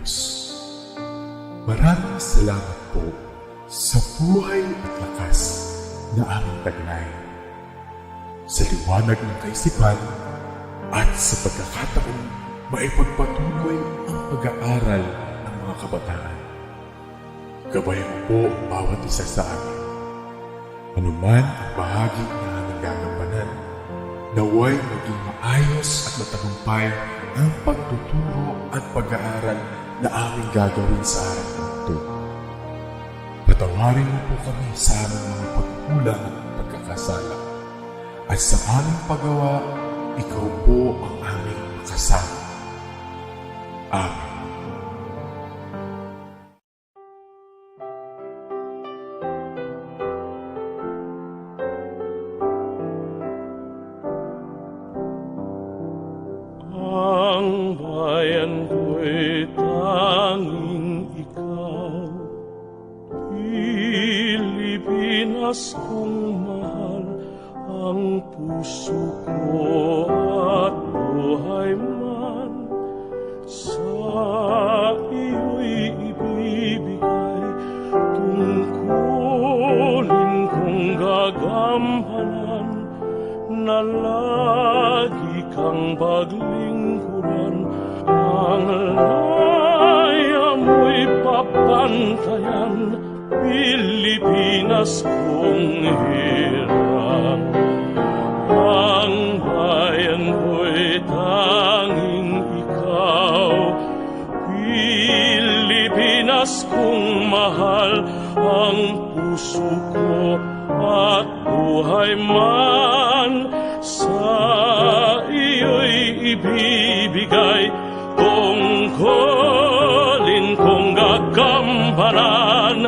Diyos. Maraming salamat po sa buhay at lakas na aming taglay, sa liwanag ng kaisipan at sa pagkakataon maipagpatuloy ang pag-aaral ng mga kabataan. Gabayan po ang bawat isa sa amin. Anuman ang bahagi na aming gagampanan, naway maging maayos at matagumpay ang pagtuturo at pag-aaral na aming gagawin sa araw na ito. Patawarin mo po kami sa aming mga pagkulang at pagkakasala. At sa aming paggawa, ikaw po ang aming makasama. Amen. Ang bayan ko'y tanging ikaw, Pilipinas kong mahal, ang puso ko at buhay man sa iyo'y ibibigay. Tungkulin kong gagampanan na lagi kang paglingkuran, ang laya mo'y papantayan, Pilipinas kong hirang. Ang bayan ko'y tanging ikaw, Pilipinas kong mahal, ang puso ko at buhay man sa iyo'y ibibigay. Tungkulin kong gagampanan,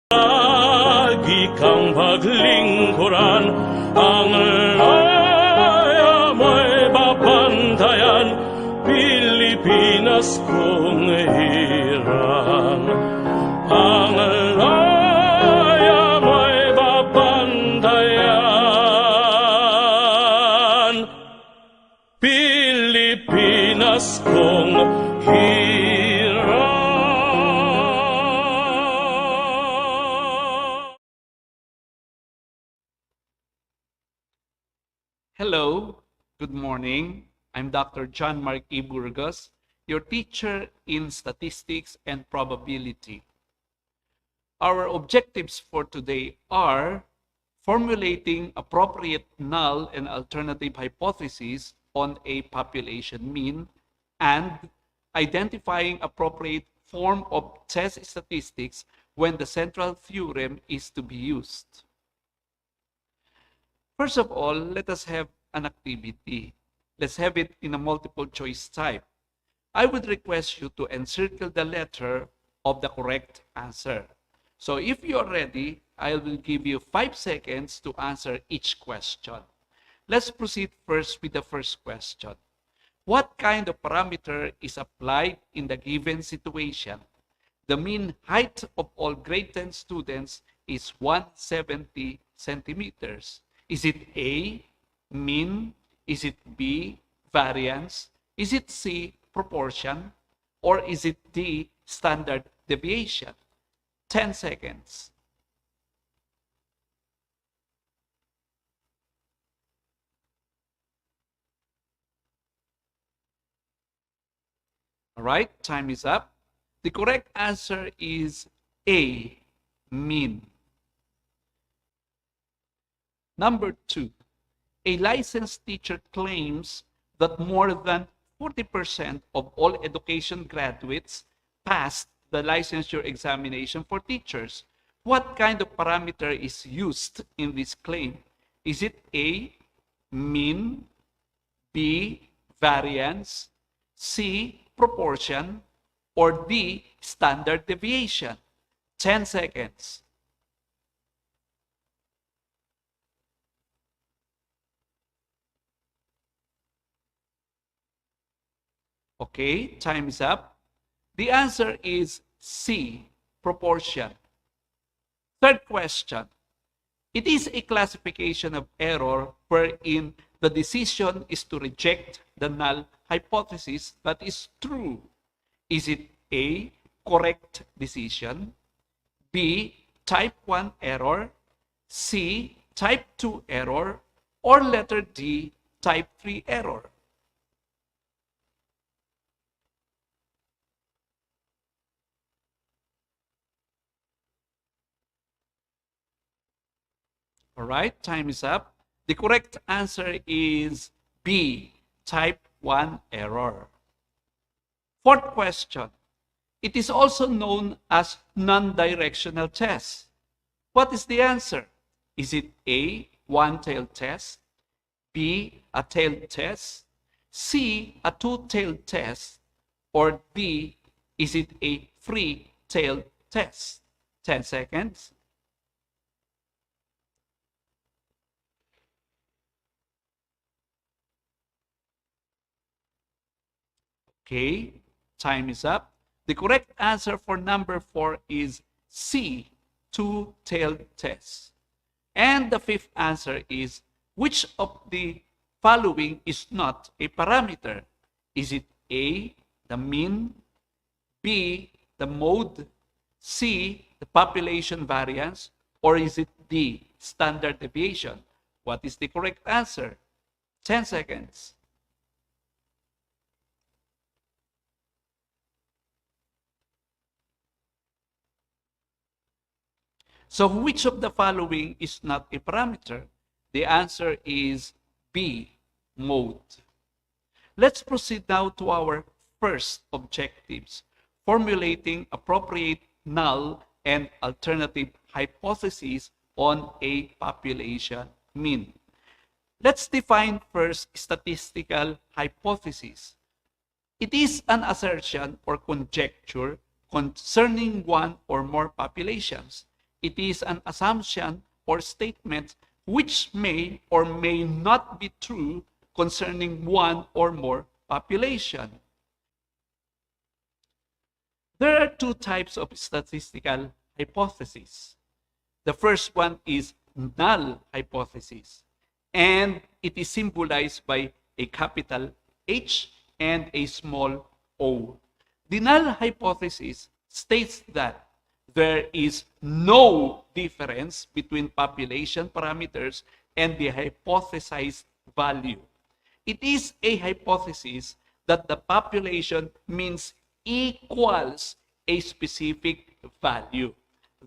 lagi kang paglingkuran, ang laya mo'y babantayan, Pilipinas kong hirang. Ang laya mo'y babantayan, Pilipinas kong hirang. Hello, good morning. I'm Dr. John Mark E. Burgos, your teacher in Statistics and Probability. Our objectives for today are formulating appropriate null and alternative hypotheses on a population mean and identifying appropriate form of test statistics when the central theorem is to be used. First of all, let us have an activity. Let's have it in a multiple choice type. I would request you to encircle the letter of the correct answer. So if you are ready, I will give you 5 seconds to answer each question. Let's proceed first with the first question. What kind of parameter is applied in the given situation? The mean height of all grade 10 students is 170 centimeters. Is it A, mean? Is it B, variance? Is it C, proportion? Or is it D, standard deviation? 10 seconds. All right, time is up. The correct answer is A, mean. Number 2, a licensed teacher claims that more than 40% of all education graduates passed the licensure examination for teachers. What kind of parameter is used in this claim? Is it A, mean, B, variance, C, proportion, or D, standard deviation? 10 seconds. Okay, time is up. The answer is C, proportion. Third question. It is a classification of error wherein the decision is to reject the null hypothesis that is true. Is it A, correct decision, B, type 1 error, C, type 2 error, or letter D, type 3 error? All right, time is up. The correct answer is B, type 1 error. Fourth question. It is also known as non-directional test. What is the answer? Is it A, one-tailed test, B, a tailed test, C, a two-tailed test, or D, is it a three-tailed test? 10 seconds. Okay, time is up. The correct answer for number 4 is C, two-tailed test. And the fifth answer is, which of the following is not a parameter? Is it A, the mean, B, the mode, C, the population variance, or is it D, standard deviation? What is the correct answer? 10 seconds. So which of the following is not a parameter? The answer is B, mode. Let's proceed now to our first objectives, formulating appropriate null and alternative hypotheses on a population mean. Let's define first statistical hypothesis. It is an assertion or conjecture concerning one or more populations. It is an assumption or statement which may or may not be true concerning one or more population. There are two types of statistical hypotheses. The first one is null hypothesis, and it is symbolized by a capital H and a small o. The null hypothesis states that there is no difference between population parameters and the hypothesized value. It is a hypothesis that the population means equals a specific value.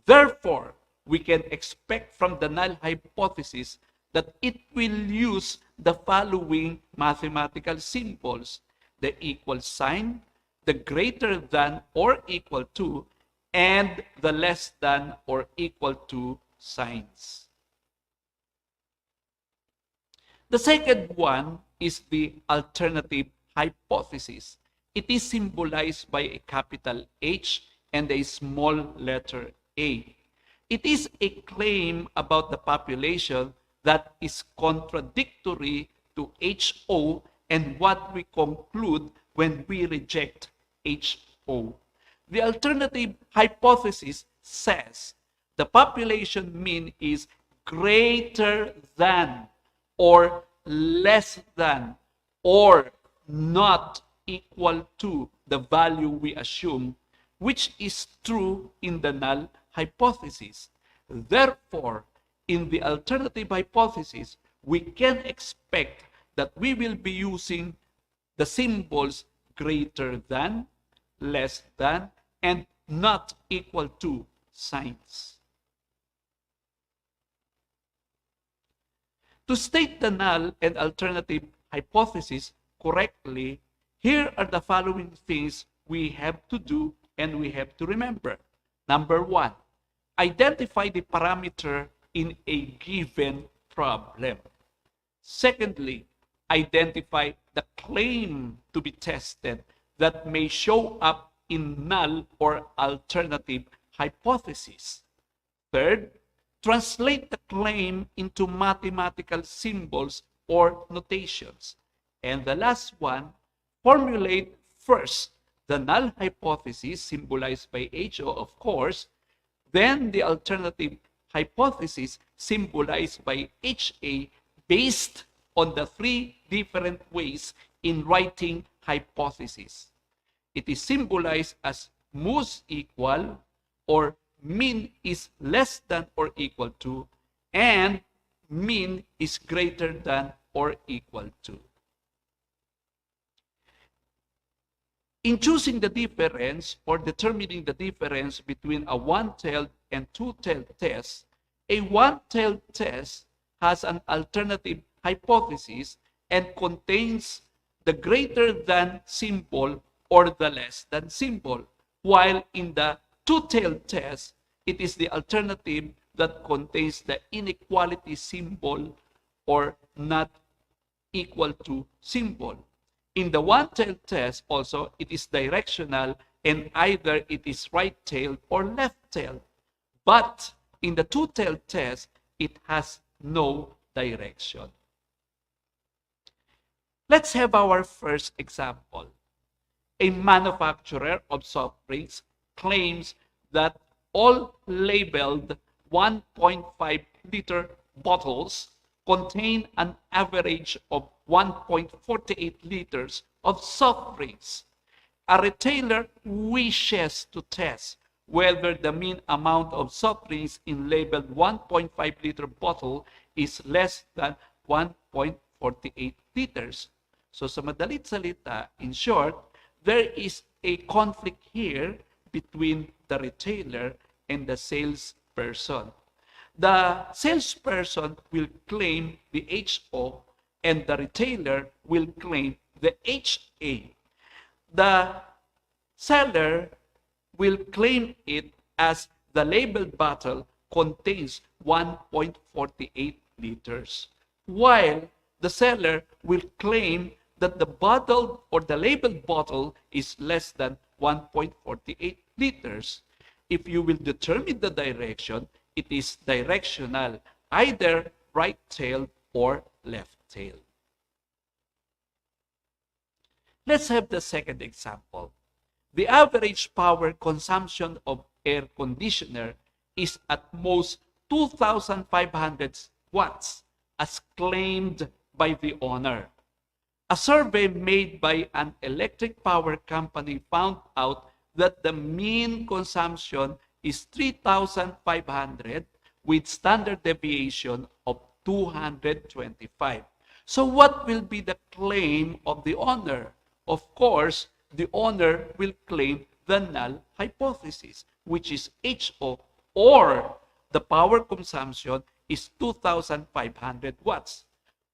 Therefore, we can expect from the null hypothesis that it will use the following mathematical symbols: the equal sign, the greater than or equal to, and the less than or equal to signs. The second one is the alternative hypothesis. It is symbolized by a capital H and a small letter a. It is a claim about the population that is contradictory to HO and what we conclude when we reject HO. The alternative hypothesis says the population mean is greater than or less than or not equal to the value we assume, which is true in the null hypothesis. Therefore, in the alternative hypothesis, we can expect that we will be using the symbols greater than, less than, and not equal to signs. To state the null and alternative hypothesis correctly, here are the following things we have to do and we have to remember. Number 1, identify the parameter in a given problem. Secondly, identify the claim to be tested that may show up in null or alternative hypothesis. Third, translate the claim into mathematical symbols or notations. And the last one, formulate first the null hypothesis, symbolized by HO, of course, then the alternative hypothesis, symbolized by HA, based on the three different ways in writing hypothesis. It is symbolized as most equal, or mean is less than or equal to, and mean is greater than or equal to. In choosing the difference or determining the difference between a one-tailed and two-tailed test, a one-tailed test has an alternative hypothesis and contains the greater than symbol or the less than symbol, while in the two-tailed test, it is the alternative that contains the inequality symbol or not equal to symbol. In the one-tailed test also, it is directional and either it is right-tailed or left-tailed. But in the two-tailed test, it has no direction. Let's have our first example. A manufacturer of soft drinks claims that all labeled 1.5 liter bottles contain an average of 1.48 liters of soft drinks. A retailer wishes to test whether the mean amount of soft drinks in labeled 1.5 liter bottle is less than 1.48 liters. So sa madalit salita, in short, there is a conflict here between the retailer and the salesperson. The salesperson will claim the HO and the retailer will claim the HA. The seller will claim it as the labeled bottle contains 1.48 liters, while the seller will claim that the bottle or the labeled bottle is less than 1.48 liters. If you will determine the direction, it is directional, either right-tailed or left-tailed. Let's have the second example. The average power consumption of air conditioner is at most 2,500 watts, as claimed by the owner. A survey made by an electric power company found out that the mean consumption is 3,500 with standard deviation of 225. So what will be the claim of the owner? Of course, the owner will claim the null hypothesis, which is HO, or the power consumption is 2,500 watts.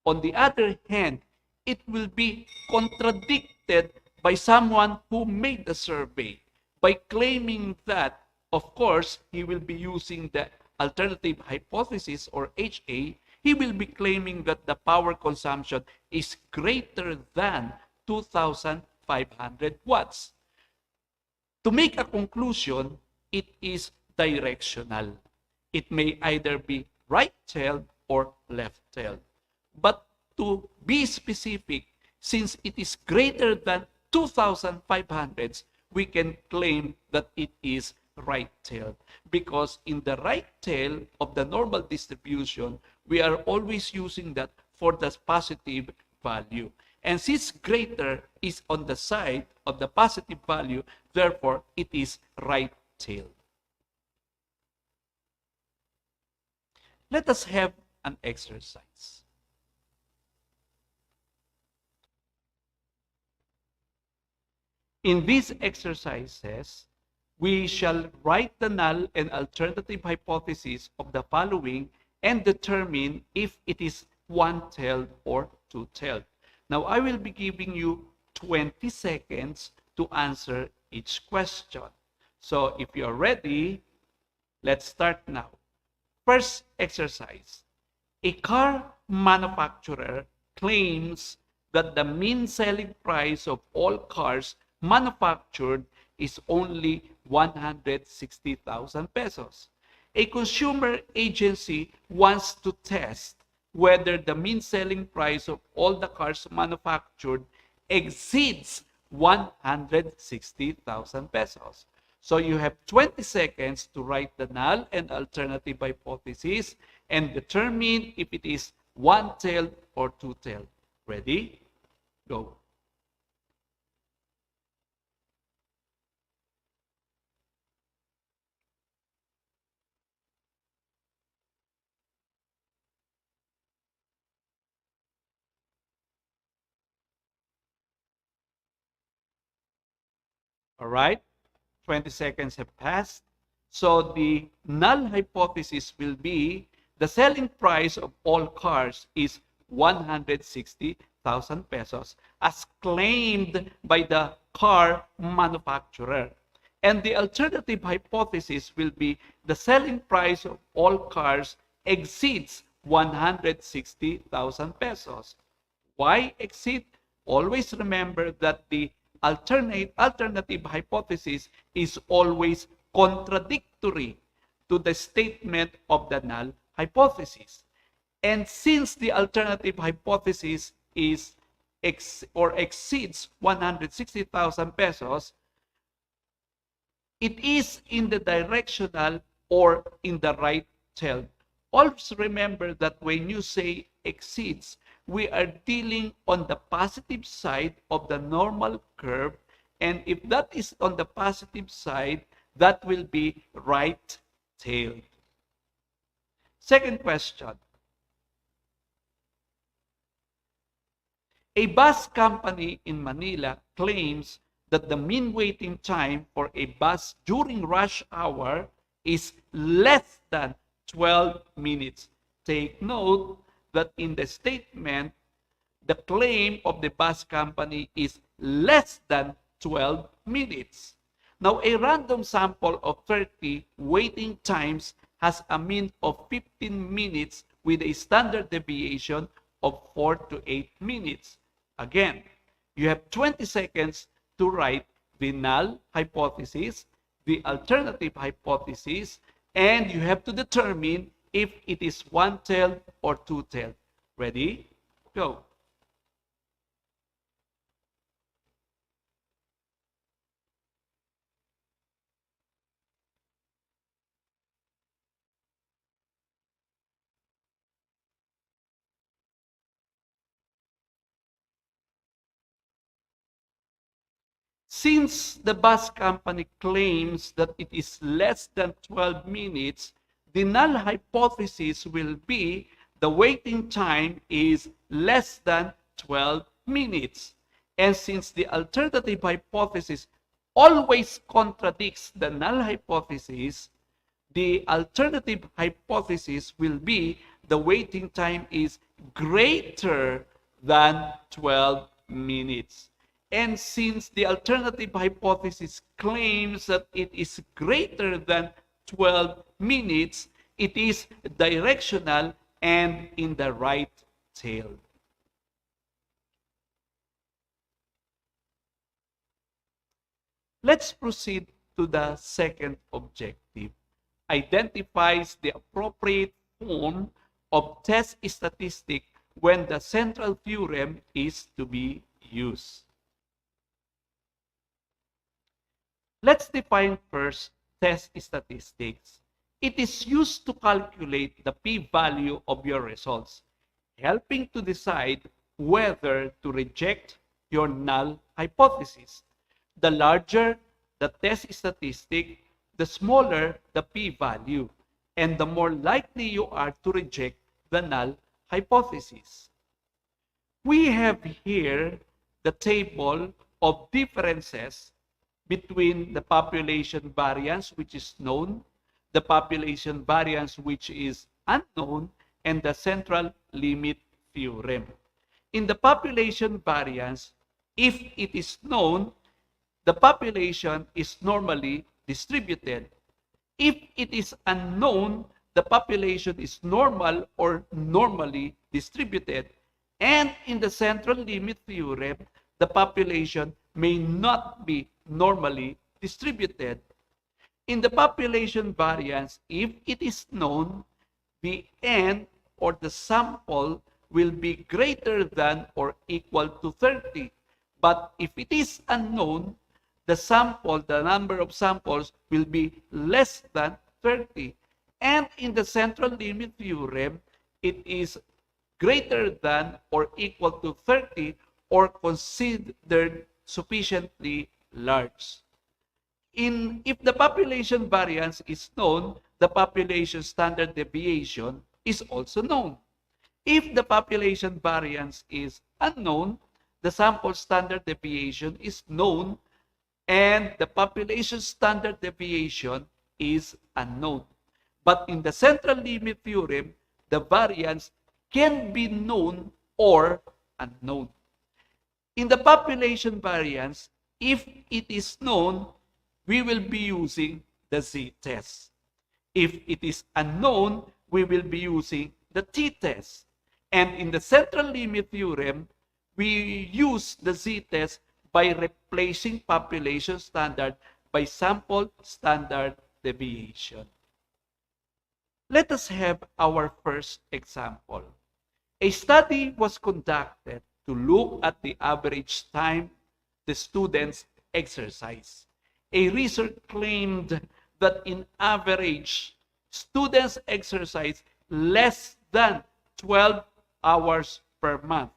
On the other hand, it will be contradicted by someone who made the survey by claiming that, of course, he will be using the alternative hypothesis or HA. He will be claiming that the power consumption is greater than 2,500 watts. To make a conclusion, it is directional. It may either be right-tailed or left-tailed. But to be specific, since it is greater than 2,500, we can claim that it is right-tailed. Because in the right tail of the normal distribution, we are always using that for the positive value. And since greater is on the side of the positive value, therefore it is right-tailed. Let us have an exercise. In these exercises, we shall write the null and alternative hypothesis of the following and determine if it is one-tailed or two-tailed. Now, I will be giving you 20 seconds to answer each question. So, if you're ready, let's start now. First exercise. A car manufacturer claims that the mean selling price of all cars manufactured is only 160,000 pesos. A consumer agency wants to test whether the mean selling price of all the cars manufactured exceeds 160,000 pesos. So you have 20 seconds to write the null and alternative hypothesis and determine if it is one-tailed or two-tailed. Ready? Go. All right? 20 seconds have passed. So the null hypothesis will be the selling price of all cars is 160,000 pesos as claimed by the car manufacturer. And the alternative hypothesis will be the selling price of all cars exceeds 160,000 pesos. Why exceed? Always remember that the alternative hypothesis is always contradictory to the statement of the null hypothesis. And since the alternative hypothesis is exceeds 160,000 pesos, it is in the directional or in the right tail. Always remember that when you say exceeds, we are dealing on the positive side of the normal curve. And if that is on the positive side, that will be right-tailed. Second question. A bus company in Manila claims that the mean waiting time for a bus during rush hour is less than 12 minutes. Take note that in the statement, the claim of the bus company is less than 12 minutes. Now, a random sample of 30 waiting times has a mean of 15 minutes with a standard deviation of 4 to 8 minutes. Again, you have 20 seconds to write the null hypothesis, the alternative hypothesis, and you have to determine if it is one-tailed or two-tailed. Ready? Go. Since the bus company claims that it is less than 12 minutes, the null hypothesis will be the waiting time is less than 12 minutes. And since the alternative hypothesis always contradicts the null hypothesis, the alternative hypothesis will be the waiting time is greater than 12 minutes. And since the alternative hypothesis claims that it is greater than 12 minutes, it is directional and in the right tail. Let's proceed to the second objective. Identifies the appropriate form of test statistic when the central theorem is to be used. Let's define first test statistics. It is used to calculate the p-value of your results, helping to decide whether to reject your null hypothesis. The larger the test statistic, the smaller the p-value, and the more likely you are to reject the null hypothesis. We have here the table of differences between the population variance, which is known, the population variance, which is unknown, and the central limit theorem. In the population variance, if it is known, the population is normally distributed. If it is unknown, the population is normal or normally distributed. And in the central limit theorem, the population may not be normally distributed. In the population variance, if it is known, the n or the sample will be greater than or equal to 30. But if it is unknown, the number of samples will be less than 30. And in the central limit theorem, it is greater than or equal to 30 or considered sufficiently large. If the population variance is known, the population standard deviation is also known. If the population variance is unknown, the sample standard deviation is known, and the population standard deviation is unknown. But in the central limit theorem, the variance can be known or unknown. In the population variance, if it is known, we will be using the z-test. If it is unknown, we will be using the t-test. And in the central limit theorem, we use the z-test by replacing population standard by sample standard deviation. Let us have our first example. A study was conducted to look at the average time the students exercise. A research claimed that in average, students exercise less than 12 hours per month.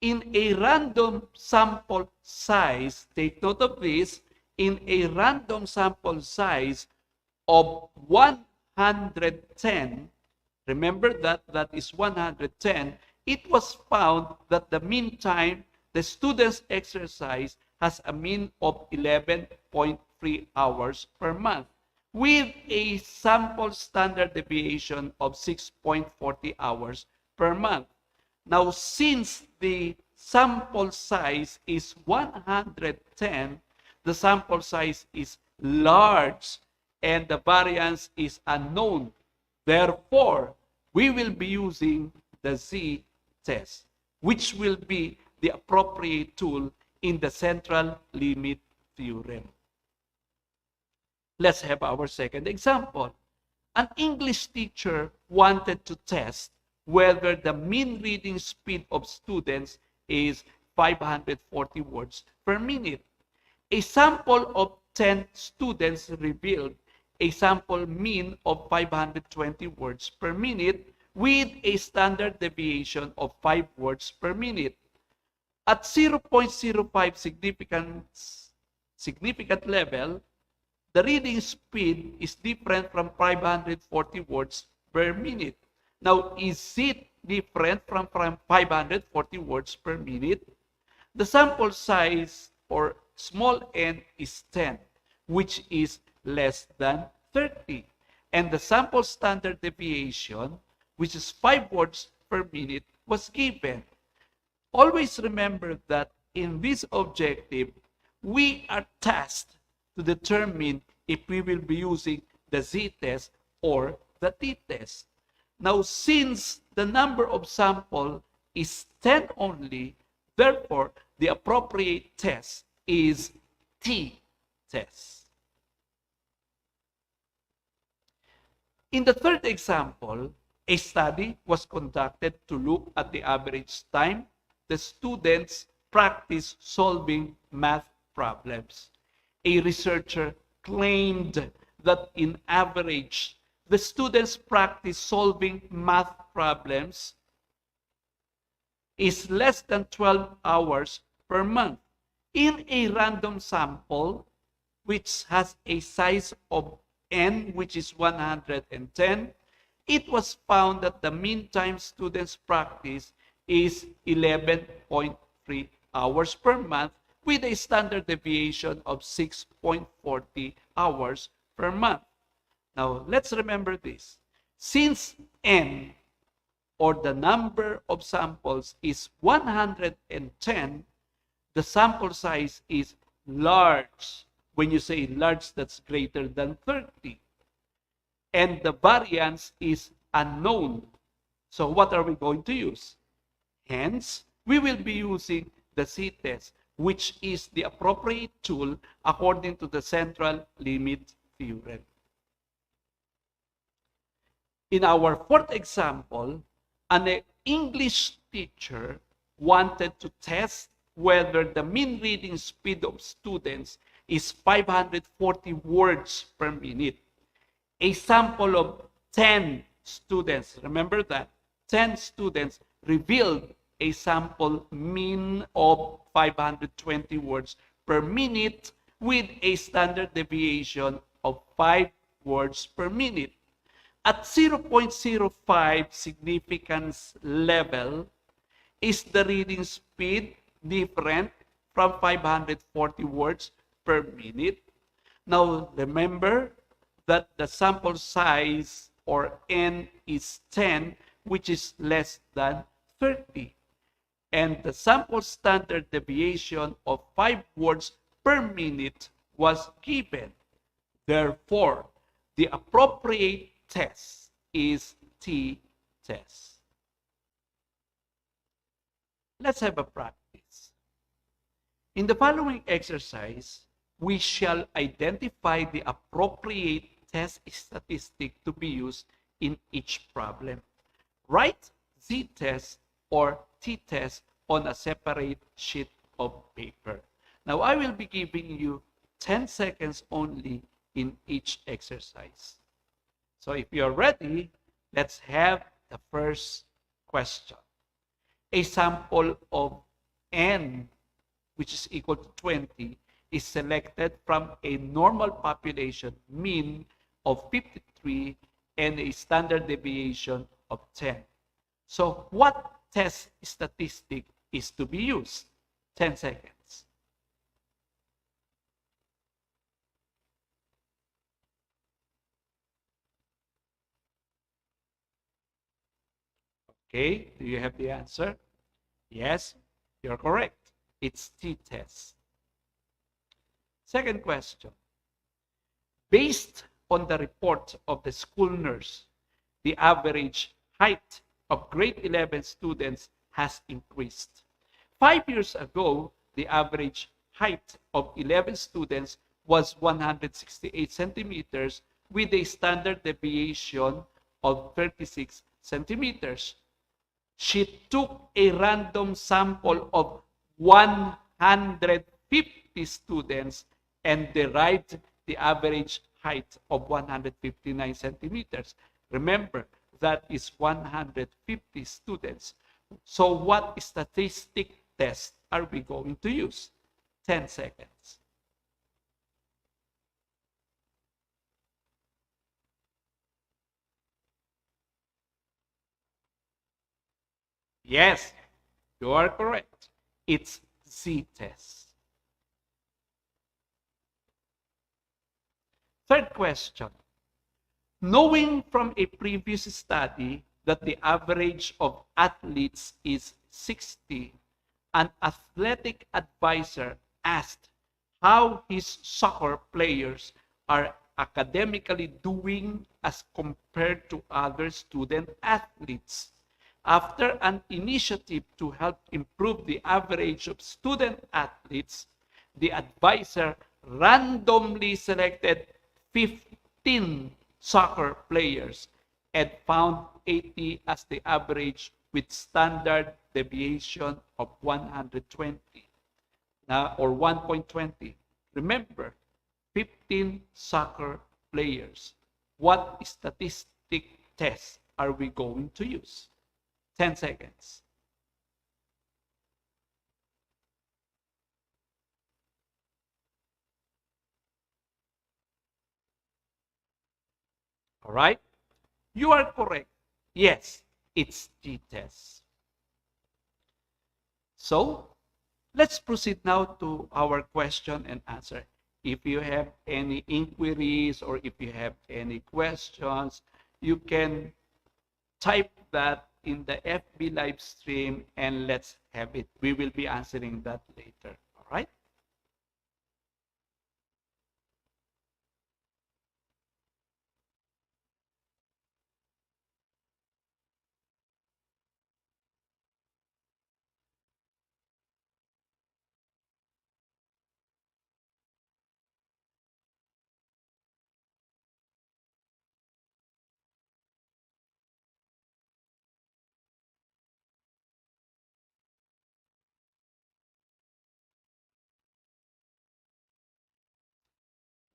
In a random sample size, take note of this, in a random sample size of 110, remember that is 110, it was found that the mean time the students exercise has a mean of 11.3 hours per month, with a sample standard deviation of 6.40 hours per month. Now, since the sample size is 110, the sample size is large and the variance is unknown. Therefore, we will be using the z-test, which will be the appropriate tool in the central limit theorem. Let's have our second example. An English teacher wanted to test whether the mean reading speed of students is 540 words per minute. A sample of 10 students revealed a sample mean of 520 words per minute with a standard deviation of 5 words per minute. At 0.05 significant level, the reading speed is different from 540 words per minute. Now, is it different from 540 words per minute? The sample size or small n is 10, which is less than 30. And the sample standard deviation, which is 5 words per minute, was given. Always remember that in this objective, we are tasked to determine if we will be using the z-test or the t-test. Now, since the number of sample is 10 only, therefore, the appropriate test is t-test. In the third example, a study was conducted to look at the average time the students practice solving math problems. A researcher claimed that in average, the students practice solving math problems is less than 12 hours per month. In a random sample, which has a size of n, which is 110, it was found that the mean time students practice is 11.3 hours per month with a standard deviation of 6.40 hours per month. Now, let's remember this. Since n, or the number of samples, is 110, the sample size is large. When you say large, that's greater than 30. And the variance is unknown. So what are we going to use? Hence, we will be using the z-test, which is the appropriate tool according to the central limit theorem. In our fourth example, an English teacher wanted to test whether the mean reading speed of students is 540 words per minute. A sample of 10 students, remember that, 10 students revealed a sample mean of 520 words per minute with a standard deviation of 5 words per minute. At 0.05 significance level, is the reading speed different from 540 words per minute. Now, remember that the sample size, or n, is 10, which is less than 30. And the sample standard deviation of 5 words per minute was given. Therefore, the appropriate test is t-test. Let's have a practice. In the following exercise, we shall identify the appropriate test statistic to be used in each problem. Write z-test or t-test on a separate sheet of paper. Now, I will be giving you 10 seconds only in each exercise. So if you're ready, let's have the first question. A sample of n, which is equal to 20, is selected from a normal population mean of 53 and a standard deviation of 10. So what test statistic is to be used? 10 seconds. Okay, do you have the answer? Yes, you're correct. It's t-test. Second question. Based on the report of the school nurse, the average height of grade 11 students has increased. 5 years ago, the average height of 11 students was 168 centimeters with a standard deviation of 36 centimeters. She took a random sample of 150 students and derived the average height of 159 centimeters. Remember, that is 150 students. So what statistic test are we going to use? 10 seconds. Yes, you are correct. It's z-test. Third question. Knowing from a previous study that the average of athletes is 60, an athletic advisor asked how his soccer players are academically doing as compared to other student athletes. After an initiative to help improve the average of student athletes, the advisor randomly selected 15 soccer players and found 80 as the average with standard deviation of 120 or 1.20. Remember, 15 soccer players. What statistic test are we going to use? 10 seconds. All right? You are correct. Yes, it's t-test. So, let's proceed now to our question and answer. If you have any inquiries or if you have any questions, you can type that in the FB live stream and let's have it. We will be answering that later. All right?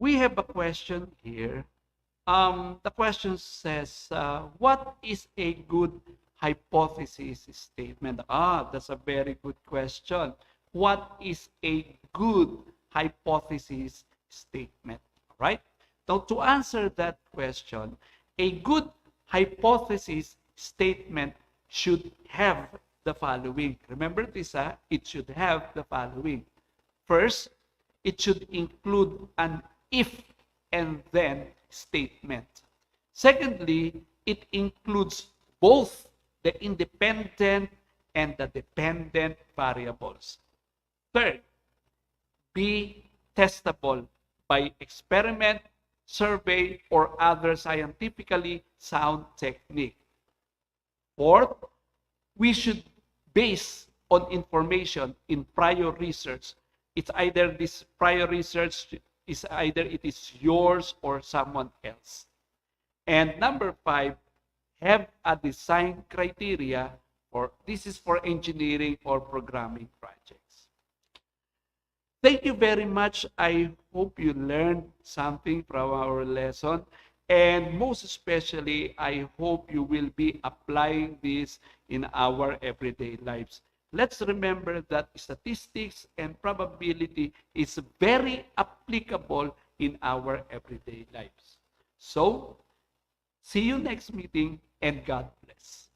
We have a question here. The question says, what is a good hypothesis statement? That's a very good question. What is a good hypothesis statement? Right? Now, to answer that question, a good hypothesis statement should have the following. Remember this, it should have the following. First, it should include an if and then statement. Secondly, it includes both the independent and the dependent variables. Third, be testable by experiment, survey, or other scientifically sound technique. Fourth, we should base on information in prior research. It's either this prior research is either it is yours or someone else. And number 5, have a design criteria, or this is for engineering or programming projects. Thank you very much. I hope you learned something from our lesson. And most especially, I hope you will be applying this in our everyday lives. Let's remember that statistics and probability is very applicable in our everyday lives. So, see you next meeting, and God bless.